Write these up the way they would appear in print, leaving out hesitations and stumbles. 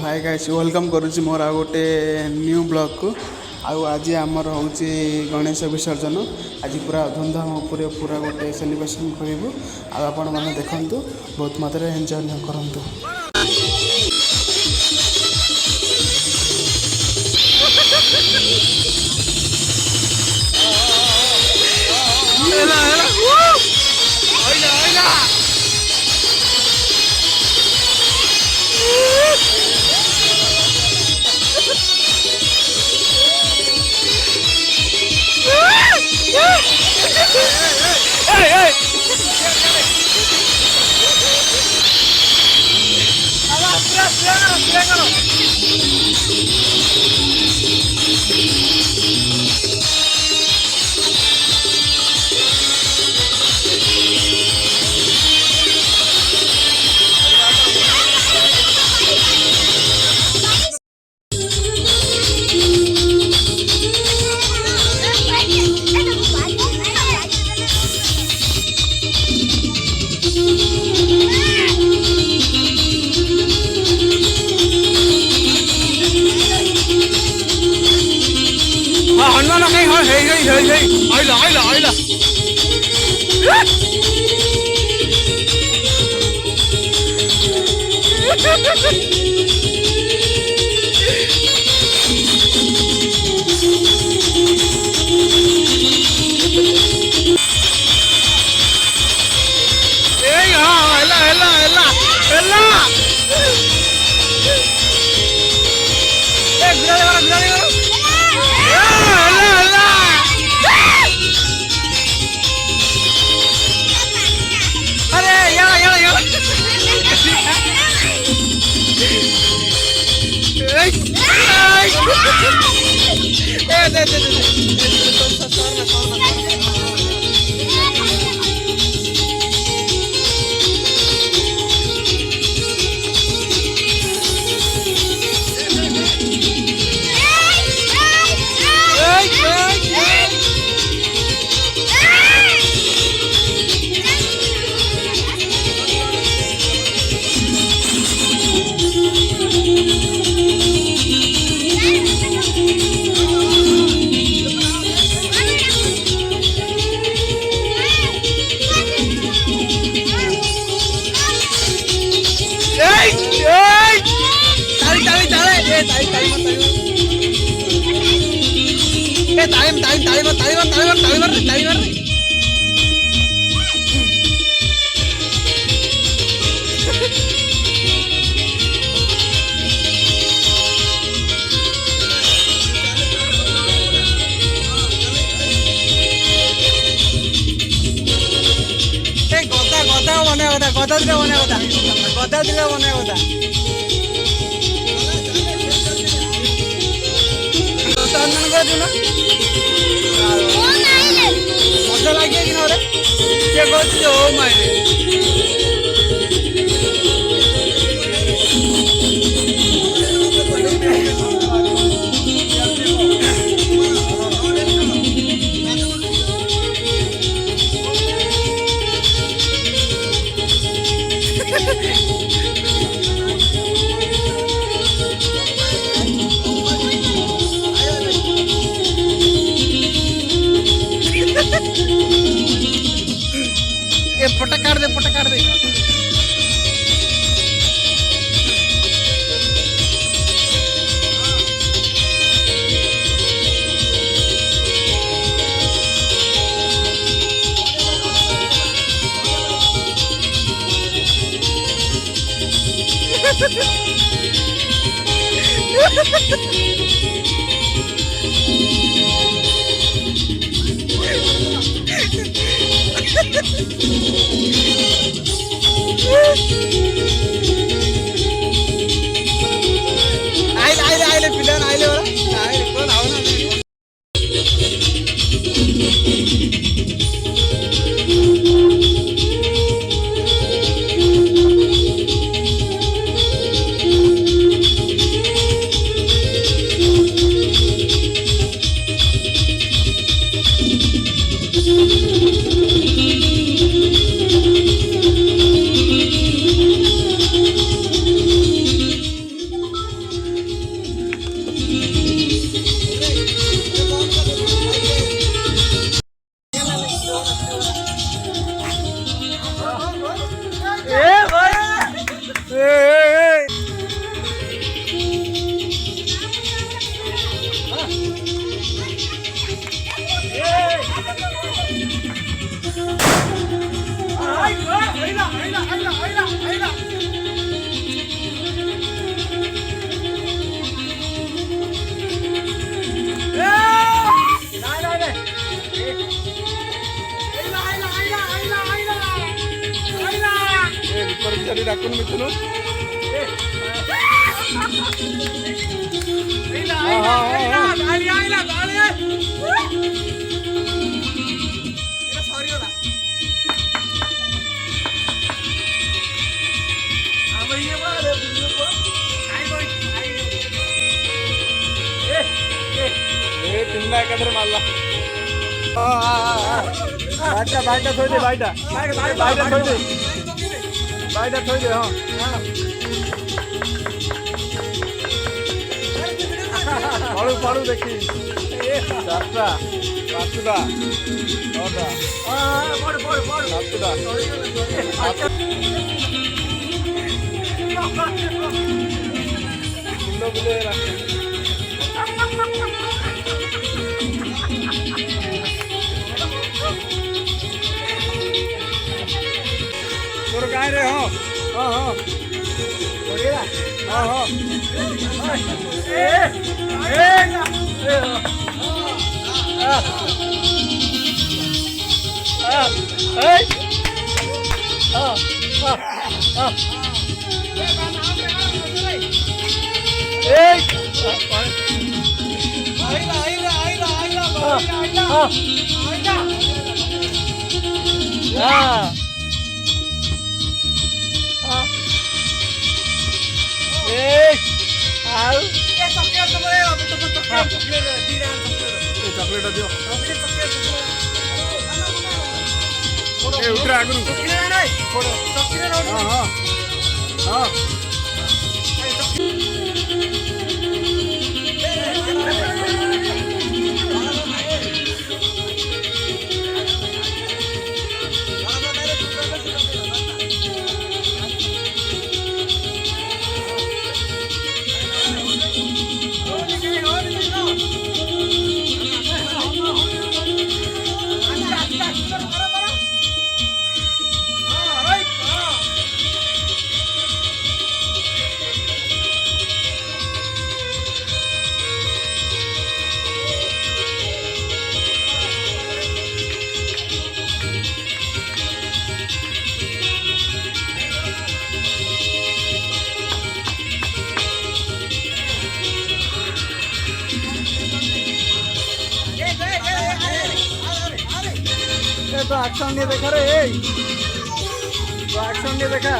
Hi guys welcome करुच्ची मोर आ गोटे new blog को आज आमर हूँ गणेश विसर्जन आज पूरा धूमधाम पूरा गोटे सेलिब्रेशन करूँ आपण मैंने देखु बहुत मात्रा एंजॉय करूँ। हनुमान कहीं आइला आइला आइला मजा लगे कि पटा काट दे आइले पिलान आइले कौन आओ ना चली डाकुन मिथुनु तिंदा एकादर मारला बाईटा थोई दे बाईटा थोई दे हाँ पड़ू पड़ू देखी चारटा पाँचटा छटा सातटा मुंड बुलेरा तोर कहीं रे हाँ हाँ हाँ हाँ हाँ चॉकलेट दियो उठा आगरू हाँ हाँ हाँ तो एक्शन नहीं देखा रे तो एक्शन नहीं देखा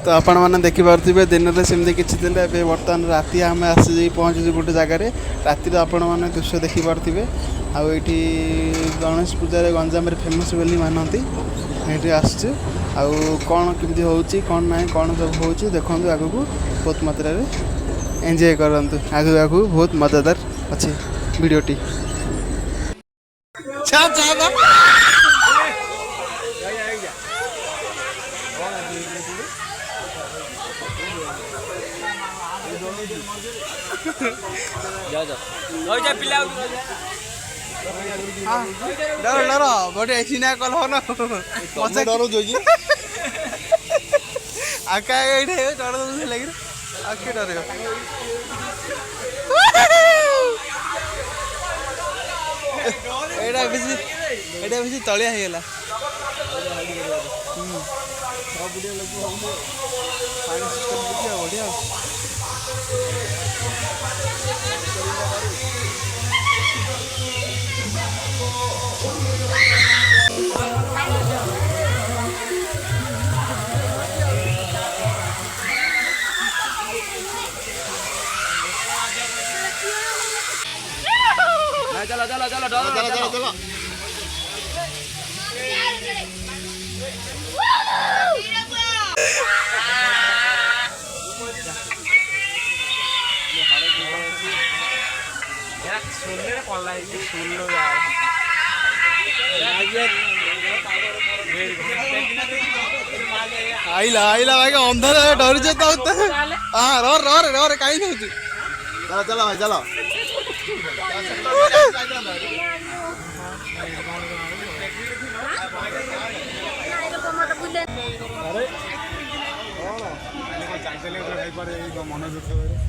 तो आपण मैंने देखिपे दिन में सेमती किसी दिन ए बर्तमान राति आम आसी पहुँचु गोटे जगार रातिर आपण मैंने दृश्य देखिपे आईटी गणेश पूजा गंजाम फेमस बोली मानती ये आसचु आउ कौन केमती होची कौन ना कौन सब हो देखो आगू बहुत मात्रा एंजॉय करंतु आगू आगू बहुत मजादार अच्छी वीडियोटी डर डर गोटे सिना कल हो ना डर जो आका डर लगे आके डर एटा बेसी तलिया हो गला बढ़िया चलो चलो चलो चलो चलो चलो सुनने कौन लाइक सुन लो यार आइला आइला भाई अंधार डर जाता होता है। हाँ रो रो रे रो रे कहीं नहीं होती। चलो चलो भाई चलो।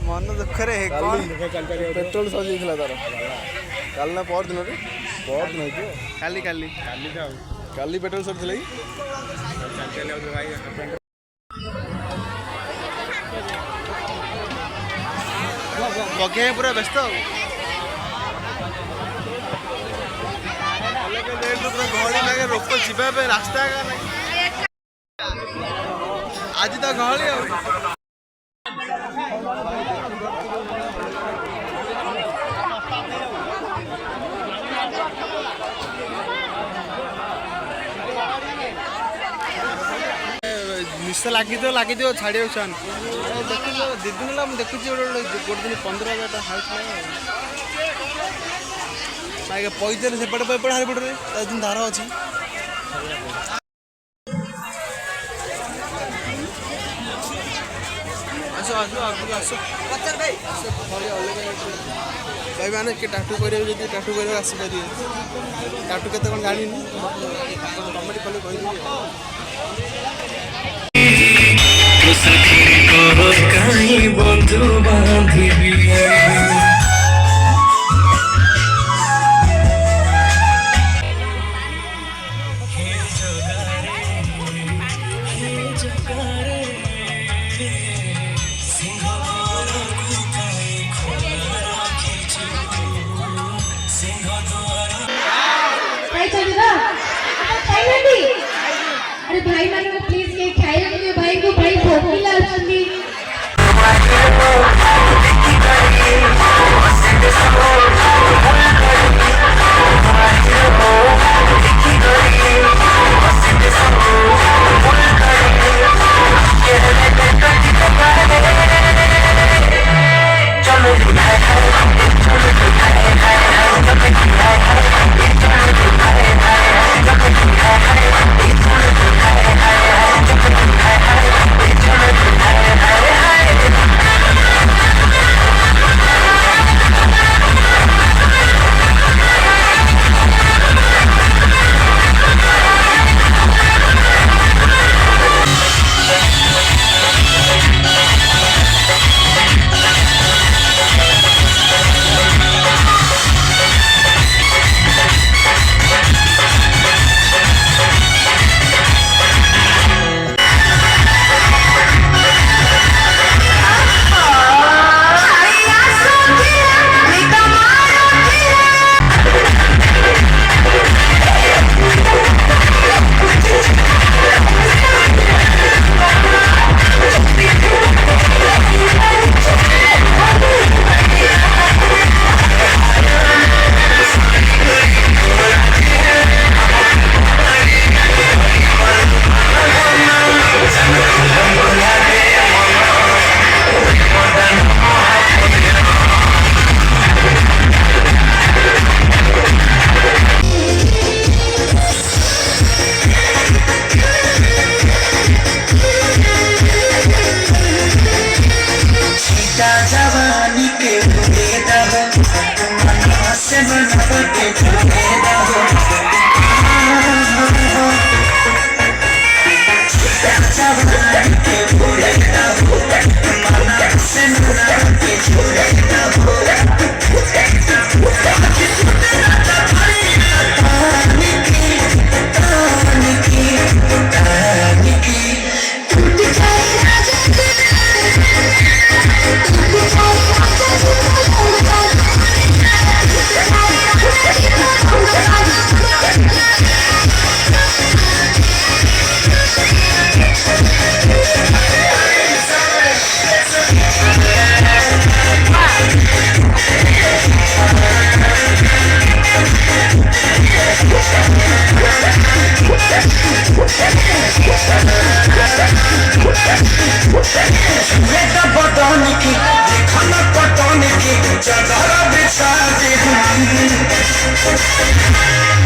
मन दुख रे कौन पेट्रोल सजीला तार काल ना पर दिन रे काली काली काली पेट्रोल सब थी बगे पूरा व्यस्त गहली लगे लोक जावाई रास्ता आज तो गहली निशा लगी छाड़ चाहन देख दी दिन है मुझे गोटे दिन 15,000 हाउस पैसे सेपटे पैपटे हारिपटे दिन धार अच्छी आस आस आगे आस भाई मैंने किए टाटू कर टाटू कर आसपारे टाटू के जानी कमेटी कले कह बंधु बांधिबी अरे भाई मैंने प्लीज के खाइए भाई को भाई भूख लगी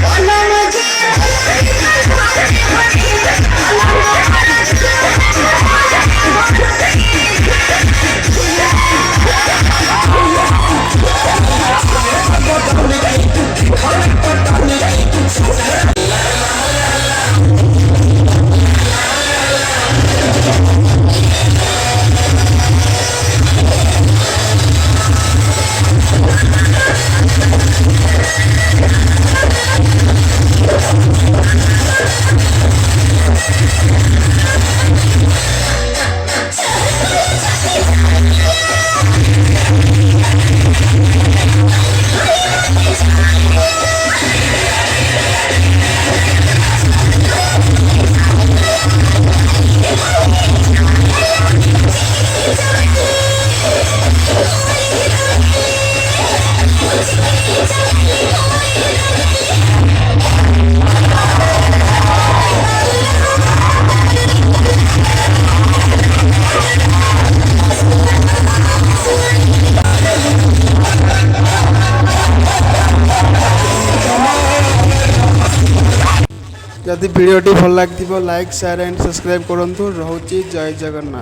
Oh, no, no, जदि वीडियोटी भल लगी लाइक शेयर एंड सब्सक्राइब करूँ। रोचे जय जगन्नाथ।